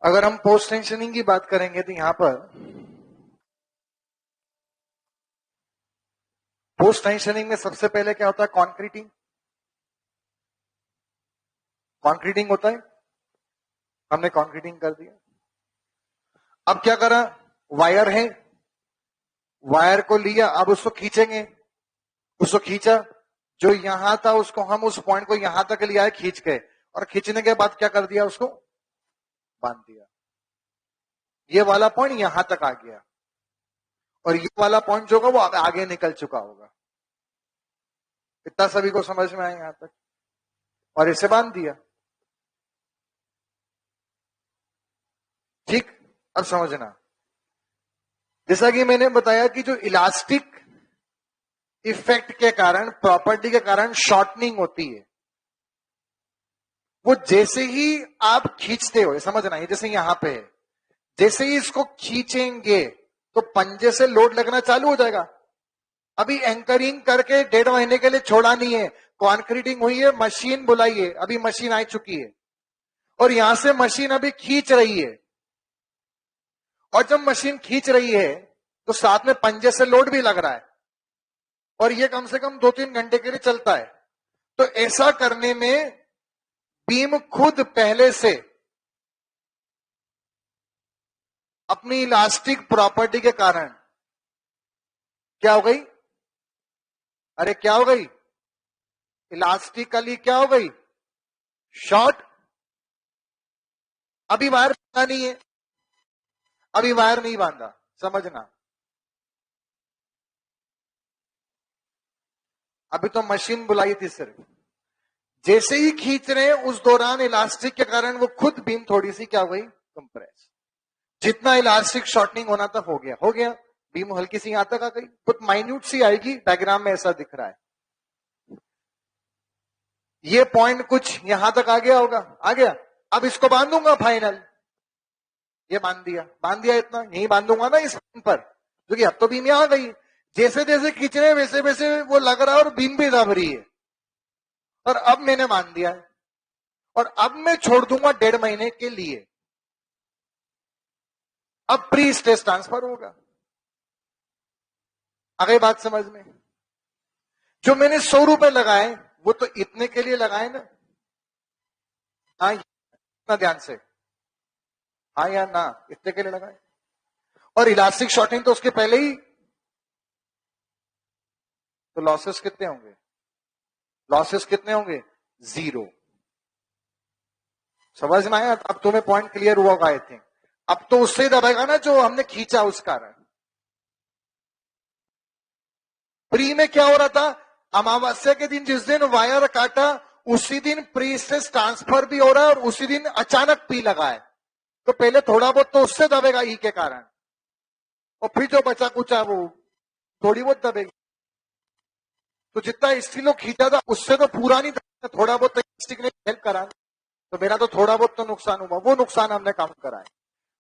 अगर हम post tensioning की बात करेंगे तो यहां पर पोस्ट टेंशनिंग में सबसे पहले क्या होता है? कॉन्क्रीटिंग। कॉन्क्रीटिंग होता है, हमने कॉन्क्रीटिंग कर दिया। अब क्या करा? वायर है, वायर को लिया, अब उसको खींचेंगे, उसको खींचा, जो यहां था उसको हम उस पॉइंट को यहां तक लिया है खींच के, और खींचने के बाद क्या कर दिया? उसको बांध दिया। ये वाला पॉइंट यहां तक आ गया और ये वाला पॉइंट जो होगा वो आगे निकल चुका होगा। इतना सभी को समझ में आया यहां तक? और इसे बांध दिया। ठीक, अब समझना, जैसा कि मैंने बताया कि जो इलास्टिक इफेक्ट के कारण, प्रॉपर्टी के कारण शॉर्टनिंग होती है, वो जैसे ही आप खींचते हो, समझना, ये जैसे यहां पे है, जैसे ही इसको खींचेंगे तो पंजे से लोड लगना चालू हो जाएगा। अभी एंकरिंग करके 1.5 महीने के लिए छोड़ा नहीं है, कॉन्क्रीटिंग हुई है, मशीन बुलाई है, अभी मशीन आ चुकी है और यहां से मशीन अभी खींच रही है। और जब मशीन खींच रही है तो साथ में पंजे से लोड भी लग रहा है और ये कम से कम 2-3 घंटे के लिए चलता है। तो ऐसा करने में बीम खुद पहले से अपनी इलास्टिक प्रॉपर्टी के कारण क्या हो गई? अरे क्या हो गई? इलास्टिकली क्या हो गई? शॉर्ट। अभी वायर बांधा नहीं है, अभी वायर नहीं बांधा, समझना, अभी तो मशीन बुलाई थी सिर्फ। जैसे ही खींच रहे हैं उस दौरान इलास्टिक के कारण वो खुद बीम थोड़ी सी क्या हो गई? कंप्रेस। जितना इलास्टिक शॉर्टनिंग होना था हो गया, हो गया। बीम हल्की सी यहां तक आ गई, बहुत माइन्यूट सी आएगी, डायग्राम में ऐसा दिख रहा है। ये पॉइंट कुछ यहां तक आ गया होगा, आ गया। अब इसको बांधूंगा फाइनल, ये बांध दिया इतना, यही बांधूंगा ना इस बीम पर, क्योंकि अब तो बीम यहां आ गई। जैसे जैसे खींच रहे हैं वैसे वैसे वो लग रहा है और बीम भी दब रही है, और अब मैंने बांध दिया है और अब मैं छोड़ दूंगा 1.5 महीने के लिए। अब प्री स्ट्रेस ट्रांसफर होगा। आ गई बात समझ में? जो मैंने 100 रुपए लगाए वो तो इतने के लिए लगाए ना? हाँ, इतना ध्यान से, हाँ या ना, इतने के लिए लगाए। और इलास्टिक शॉर्टिंग तो उसके पहले ही, तो लॉसेस कितने होंगे? लॉसेस कितने होंगे? 0। समझ में आया? अब तुम्हें पॉइंट क्लियर हुआ होगा आई थिंक। अब तो उससे दबेगा ना जो हमने खींचा उस कारण। प्री में क्या हो रहा था? अमावस्या के दिन जिस दिन वायर काटा उसी दिन प्री स्ट्रेस ट्रांसफर भी हो रहा है और उसी दिन अचानक पी लगा है, तो पहले थोड़ा बहुत तो उससे दबेगा ई के कारण, और फिर जो बचा कुचा वो थोड़ी बहुत दबेगी। तो जितना स्टीलो खींचा था उससे तो पूरा नहीं था, थोड़ा बहुत तो स्टिक ने हेल्प करा, तो मेरा तो थोड़ा बहुत तो नुकसान हुआ, वो नुकसान हमने काउंट करा है।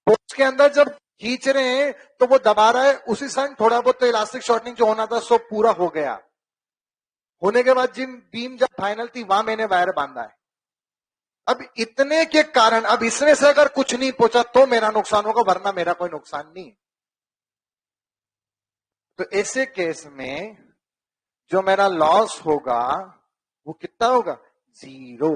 तो उसके अंदर जब खींच रहे हैं तो वो दबा रहा है, उसी समय थोड़ा बहुत तो इलास्टिक शॉर्टनिंग जो होना था सो पूरा हो गया। होने के बाद जिन बीम जब फाइनल थी वहां मैंने वायर बांधा है। अब इतने के कारण अब इसमें से अगर कुछ नहीं पहुंचा तो मेरा नुकसान होगा, वरना मेरा कोई नुकसान नहीं। तो ऐसे केस में जो मेरा लॉस होगा वो कितना होगा? 0।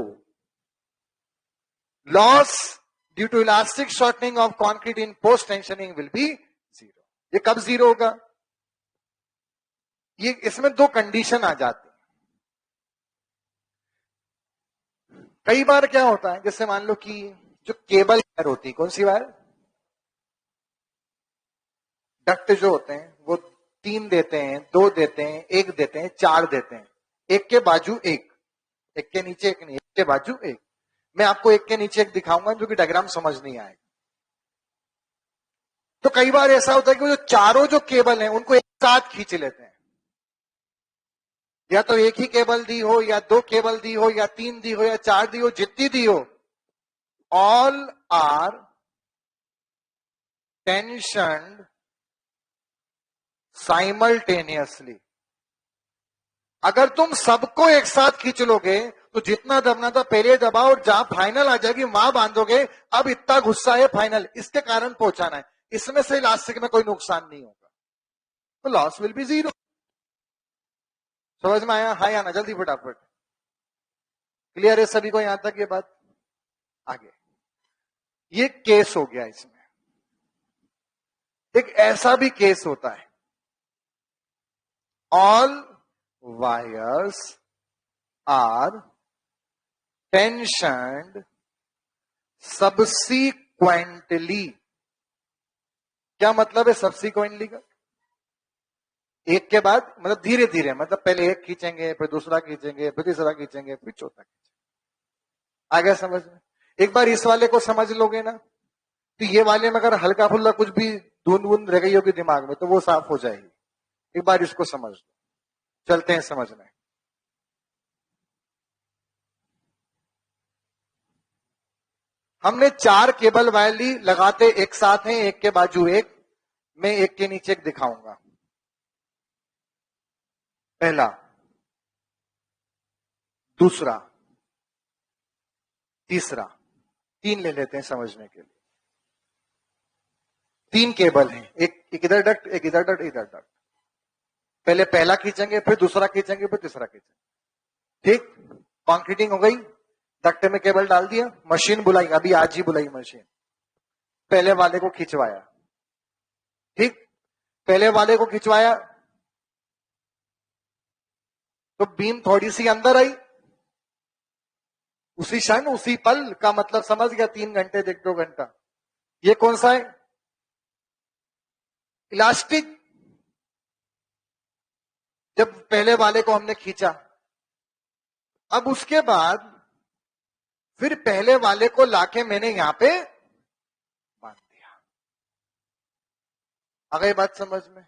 Loss due to elastic shortening of concrete in post tensioning will be 0। ये कब 0 होगा? ये इसमें 2 कंडीशन आ जाती है। कई बार क्या होता है, जैसे मान लो कि जो केबल वायर होती है, कौन सी वायर? डक्ट जो होते हैं वो 3 देते हैं, 2 देते हैं, 1 देते हैं, 4 देते हैं, एक के बाजू एक, एक के नीचे एक नहीं, एक के बाजू एक। मैं आपको एक के नीचे एक दिखाऊंगा जो कि डायग्राम समझ नहीं आएगा। तो कई बार ऐसा होता है कि वो जो चारों जो केबल हैं उनको एक साथ खींच लेते हैं, या तो एक ही केबल दी हो, या 2 केबल दी हो, या 3 दी हो, या 4 दी हो, जितनी दी हो, ऑल आर टेंशनड साइमल्टेनियसली। अगर तुम सबको एक साथ खींच लोगे तो जितना दबना था पहले दबाओ, और जहां फाइनल आ जाएगी वहां बांधोगे। अब इतना गुस्सा है फाइनल, इसके कारण पहुंचाना है, इसमें से इलास्टिक में कोई नुकसान नहीं होगा, तो लॉस विल बी जीरो। समझ में आया? हाँ या ना? जल्दी फटाफट। क्लियर है सभी को यहां तक ये बात? आगे ये केस हो गया। इसमें एक ऐसा भी केस होता है, ऑल वायर्स आर टेंशनड सबसीक्वेंटली। क्या मतलब है सबसीक्वेंटली का? एक के बाद मतलब धीरे धीरे, मतलब पहले एक खींचेंगे, फिर दूसरा खींचेंगे, फिर तीसरा खींचेंगे, फिर चौथा खींचेंगे। आ गया समझ में? एक बार इस वाले को समझ लोगे ना, तो ये वाले में अगर हल्का फुल्का कुछ भी धुंध वुंध रह गई होगी दिमाग में, तो वो साफ हो जाएगी। एक बार इसको समझ लो, चलते हैं समझने। हमने 4 केबल वायर ली, लगाते एक साथ हैं, एक के बाजू एक। मैं एक के नीचे एक दिखाऊंगा। पहला, दूसरा, तीसरा, 3 ले लेते हैं समझने के लिए। 3 केबल हैं, एक इधर डक्ट, एक इधर डक्ट, इधर डक्ट। पहले पहला खींचेंगे, फिर दूसरा खींचेंगे, फिर तीसरा खींचेंगे। ठीक, कंक्रीटिंग हो गई। डक्ट में केबल डाल दिया, मशीन बुलाई, अभी आज ही बुलाई मशीन। पहले वाले को खिंचवाया, ठीक, पहले वाले को खिंचवाया तो बीम थोड़ी सी अंदर आई। उसी क्षण, उसी पल का मतलब समझ गया, 3 घंटे देख 2 घंटा। ये कौन सा है? इलास्टिक। जब पहले वाले को हमने खींचा, अब उसके बाद फिर पहले वाले को लाके मैंने यहां पे बांध दिया। आ गई बात समझ में?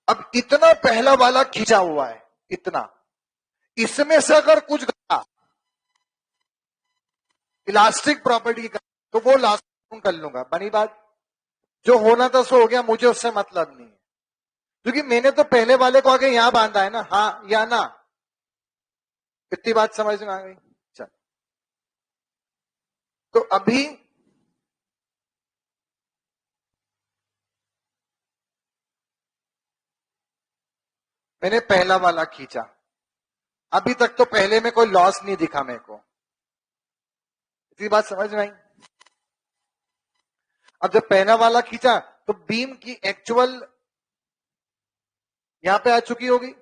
अब इतना पहला वाला खींचा हुआ है, इतना, इसमें से अगर कुछ गया इलास्टिक प्रॉपर्टी का, तो वो लास्ट कर लूंगा। बनी बात? जो होना था सो हो गया, मुझे उससे मतलब नहीं है, क्योंकि मैंने तो पहले वाले को आगे यहां बांधा है ना। हाँ या ना? इतनी बात समझ में आ गई? चल, तो अभी मैंने पहला वाला खींचा, अभी तक तो पहले में कोई लॉस नहीं दिखा मेरे को। इतनी बात समझ में आई? अब जब पहला वाला खींचा तो बीम की एक्चुअल यहां पे आ चुकी होगी।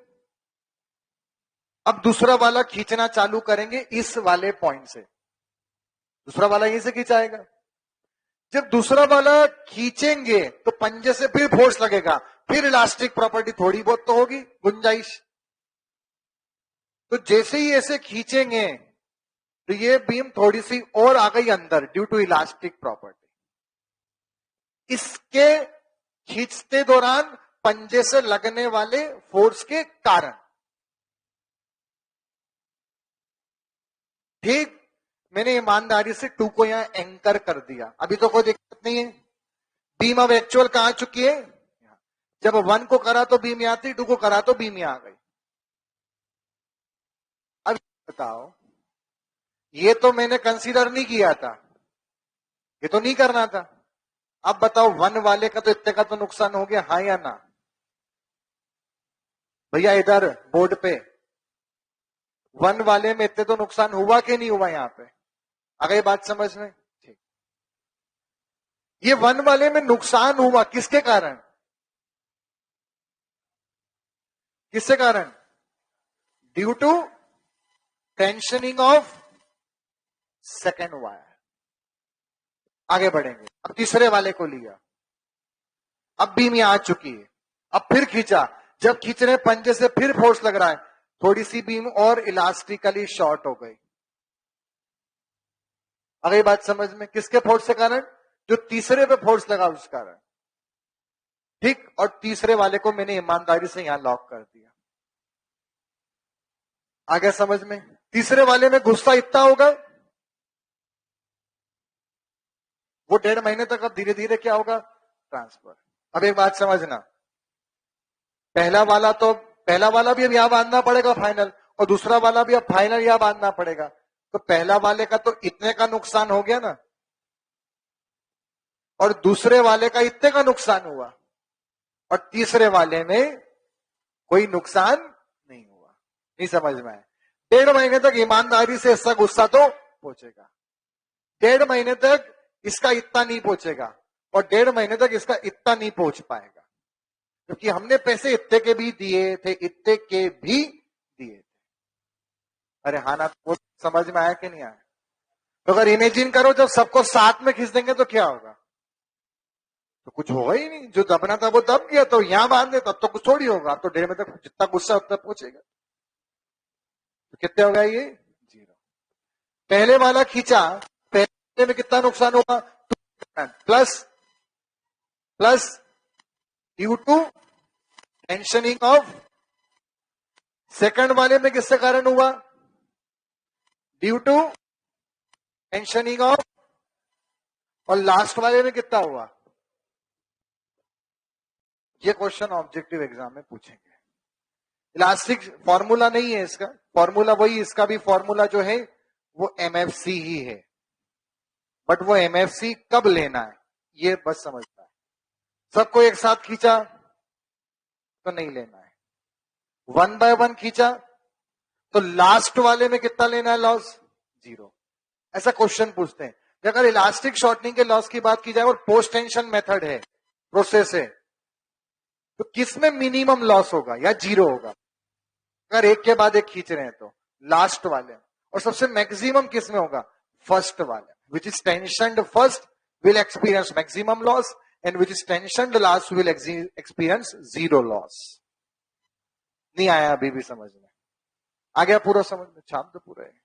अब दूसरा वाला खींचना चालू करेंगे इस वाले पॉइंट से, दूसरा वाला यहीं से खींचाएगा। जब दूसरा वाला खींचेंगे तो पंजे से फिर फोर्स लगेगा, फिर इलास्टिक प्रॉपर्टी थोड़ी बहुत तो होगी, गुंजाइश। तो जैसे ही ऐसे खींचेंगे तो ये बीम थोड़ी सी और आ गई अंदर, ड्यू टू इलास्टिक प्रॉपर्टी। इसके खींचते दौरान पंजे से लगने वाले फोर्स के कारण। ठीक, मैंने ईमानदारी से 2 को यहां एंकर कर दिया, अभी तो कोई दिक्कत नहीं है। बीम अब एक्चुअल कहां आ चुकी है? जब 1 को करा तो बीम यहां थी, 2 को करा तो बीम यहां आ गई। अब बताओ, ये तो मैंने कंसीडर नहीं किया था, ये तो नहीं करना था। अब बताओ 1 वाले का तो इतने का तो नुकसान हो गया, हाँ या ना? भैया इधर बोर्ड पे 1 वाले में इतने तो नुकसान हुआ कि नहीं हुआ? यहां पे आ गई बात समझ में? ठीक, ये 1 वाले में नुकसान हुआ किसके कारण? किसके कारण? Due to tensioning of second wire. आगे बढ़ेंगे। अब तीसरे वाले को लिया, अब बीम यहां आ चुकी है, अब फिर खींचा, जब खींचने पंजे से फिर फोर्स लग रहा है, थोड़ी सी बीम और इलास्टिकली शॉर्ट हो गई। आ गई बात समझ में? किसके फोर्स के कारण? जो तीसरे पे फोर्स लगा उस कारण। ठीक, और तीसरे वाले को मैंने ईमानदारी से यहां लॉक कर दिया। आ गया समझ में? तीसरे वाले में गुस्सा इतना होगा, वो 1.5 महीने तक अब धीरे धीरे क्या होगा? ट्रांसफर। अब एक बात समझना, पहला वाला भी अब यहां बांधना पड़ेगा फाइनल, और दूसरा वाला भी अब फाइनल यहां बांधना पड़ेगा, तो पहला वाले का तो इतने का नुकसान हो गया ना, और दूसरे वाले का इतने का नुकसान हुआ, और तीसरे वाले में कोई नुकसान नहीं हुआ। नहीं समझ में आया? 1.5 महीने तक ईमानदारी से इसका गुस्सा तो पहुंचेगा, 1.5 महीने तक इसका इतना नहीं पहुंचेगा, और 1.5 महीने तक इसका इतना नहीं पहुंच पाएगा, क्योंकि हमने पैसे इतने के भी दिए थे, इतने के भी दिए थे। अरे हाँ ना, वो समझ में आया कि नहीं आया? तो अगर इमेजिन करो जब सबको साथ में खींच देंगे तो क्या होगा? तो कुछ होगा ही नहीं, जो दबना था वो दब गया, तो यहां बांध दे तब तो कुछ थोड़ी होगा, अब तो 1.5 महीने तक जितना गुस्सा उतना पहुंचेगा। तो कितने होगा ये? 0। पहले वाला खींचा, पहले में कितना नुकसान होगा? Plus due to tensioning of. Second वाले में किसके कारण हुआ? Due to tensioning of. और लास्ट वाले में कितना हुआ? ये क्वेश्चन ऑब्जेक्टिव एग्जाम में पूछेंगे। इलास्टिक फॉर्मूला नहीं है इसका, फॉर्मूला वही, इसका भी फॉर्मूला जो है वो एमएफसी ही है, बट वो एमएफसी कब लेना है ये बस समझना है। सबको एक साथ खींचा तो नहीं लेना है, 1 बाय 1 खींचा तो लास्ट वाले में कितना लेना है लॉस? 0। ऐसा क्वेश्चन पूछते हैं। अगर इलास्टिक शॉर्टनिंग के लॉस की बात की जाए और पोस्ट टेंशन मेथड है, प्रोसेस है, तो किसमें मिनिमम लॉस होगा या 0 होगा? अगर एक के बाद एक खींच रहे हैं तो लास्ट वाले। और सबसे मैक्सिमम किस में होगा? फर्स्ट वाले। Which is tensioned first will experience maximum loss, and which is tensioned last will experience 0 loss. नहीं आया अभी भी समझ में? आ गया पूरा समझ में? छाप तो पूरा है।